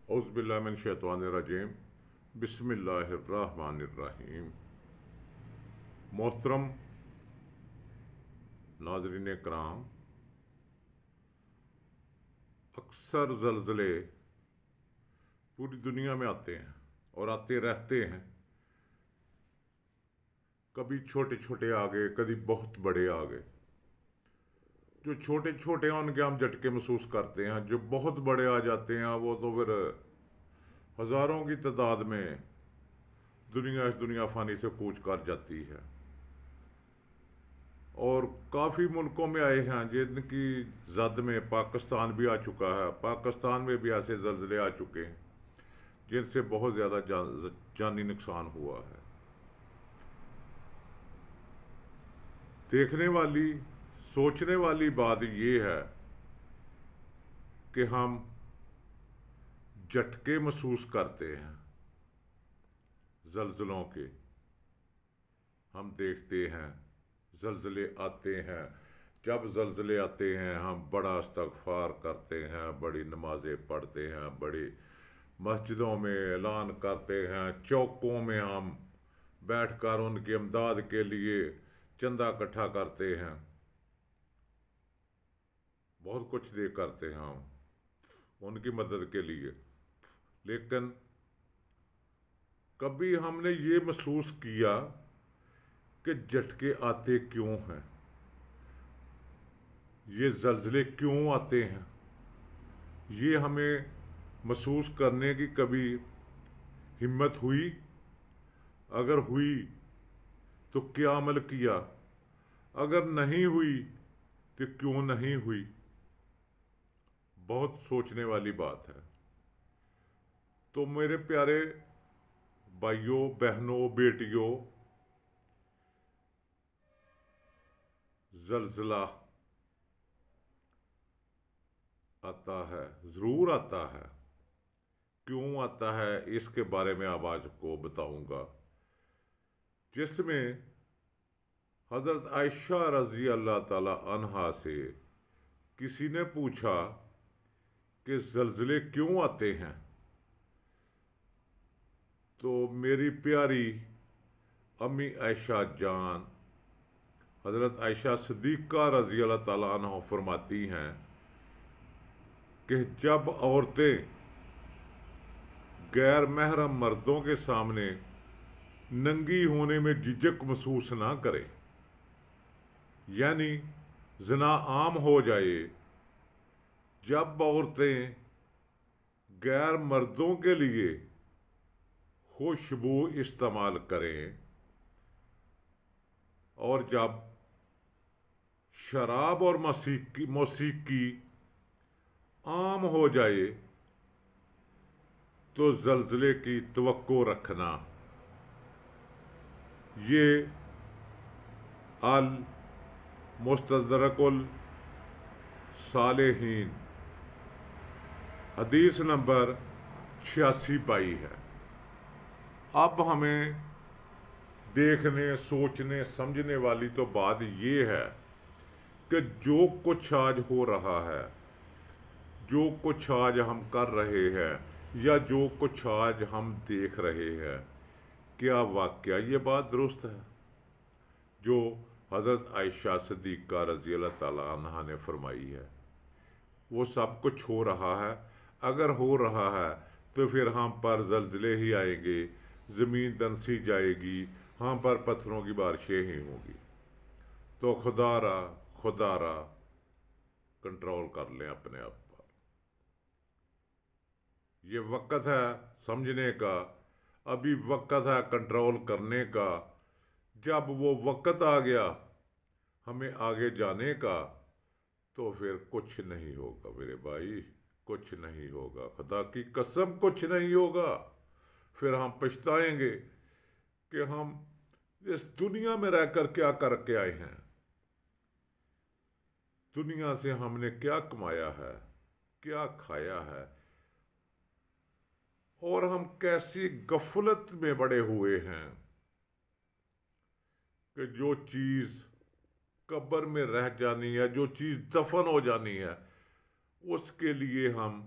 اعوذ باللہ من الشیطان الرجیم بسم اللہ الرحمن الرحیم محترم ناظرین کرام، اکثر زلزلے پوری دنیا میں آتے ہیں اور آتے رہتے ہیں۔ کبھی چھوٹے چھوٹے آ گئے، کبھی بہت بڑے آ گئے۔ جو چھوٹے چھوٹے ہیں ان کے ہم جھٹکے محسوس کرتے ہیں، جو بہت بڑے آ جاتے ہیں وہ تو پھر ہزاروں کی تعداد میں اس دنیا فانی سے کوچ کر جاتی ہے۔ اور کافی ملکوں میں آئے ہیں جن کی زد میں پاکستان بھی آ چکا ہے۔ پاکستان میں بھی ایسے زلزلے آ چکے ہیں جن سے بہت زیادہ جانی نقصان ہوا ہے۔ دیکھنے والی، سوچنے والی بات یہ ہے کہ ہم جھٹکے محسوس کرتے ہیں زلزلوں کے۔ ہم دیکھتے ہیں زلزلے آتے ہیں، جب زلزلے آتے ہیں ہم بڑا استغفار کرتے ہیں، بڑی نمازیں پڑھتے ہیں، بڑی مسجدوں میں اعلان کرتے ہیں، چوکوں میں ہم بیٹھ کر ان کی امداد کے لیے چندہ اکٹھا کرتے ہیں، بہت کچھ کرتے ہیں ہم ان کی مدد کے لیے۔ لیکن کبھی ہم نے یہ محسوس کیا کہ جھٹکے آتے کیوں ہیں، یہ زلزلے کیوں آتے ہیں؟ یہ ہمیں محسوس کرنے کی کبھی ہمت ہوئی؟ اگر ہوئی تو کیا عمل کیا؟ اگر نہیں ہوئی تو کیوں نہیں ہوئی؟ بہت سوچنے والی بات ہے۔ تو میرے پیارے بھائیوں، بہنوں، بیٹیوں، زلزلہ آتا ہے، ضرور آتا ہے۔ کیوں آتا ہے اس کے بارے میں اب آج کو بتاؤں گا، جس میں حضرت عائشہ رضی اللہ تعالی عنہا سے کسی نے پوچھا کہ زلزلے کیوں آتے ہیں، تو میری پیاری امی عائشہ جان حضرت عائشہ صدیقہ رضی اللہ تعالیٰ عنہ فرماتی ہیں کہ جب عورتیں غیر محرم مردوں کے سامنے ننگی ہونے میں جھجک محسوس نہ کرے، یعنی زنا عام ہو جائے، جب عورتیں غیر مردوں کے لیے خوشبو استعمال کریں، اور جب شراب اور موسیقی عام ہو جائے تو زلزلے کی توقع رکھنا۔ یہ المستدرک الصالحین حدیث نمبر 86 پائی ہے۔ اب ہمیں دیکھنے، سوچنے، سمجھنے والی تو بات یہ ہے کہ جو کچھ آج ہو رہا ہے، جو کچھ آج ہم کر رہے ہیں، یا جو کچھ آج ہم دیکھ رہے ہیں، کیا واقعہ یہ بات درست ہے جو حضرت عائشہ صدیقہ رضی اللہ تعالیٰ عنہ نے فرمائی ہے؟ وہ سب کچھ ہو رہا ہے۔ اگر ہو رہا ہے تو پھر ہم پر زلزلے ہی آئیں گے، زمین دنسی جائے گی، ہم پر پتھروں کی بارشیں ہی ہوں گی۔ تو خدا را کنٹرول کر لیں اپنے آپ پر۔ یہ وقت ہے سمجھنے کا، ابھی وقت ہے کنٹرول کرنے کا۔ جب وہ وقت آ گیا ہمیں آگے جانے کا تو پھر کچھ نہیں ہوگا میرے بھائی، کچھ نہیں ہوگا، خدا کی قسم کچھ نہیں ہوگا۔ پھر ہم پچھتائیں گے کہ ہم اس دنیا میں رہ کر کیا کر کے آئے ہیں، دنیا سے ہم نے کیا کمایا ہے، کیا کھایا ہے، اور ہم کیسی غفلت میں بڑے ہوئے ہیں کہ جو چیز قبر میں رہ جانی ہے، جو چیز دفن ہو جانی ہے، اس کے لیے ہم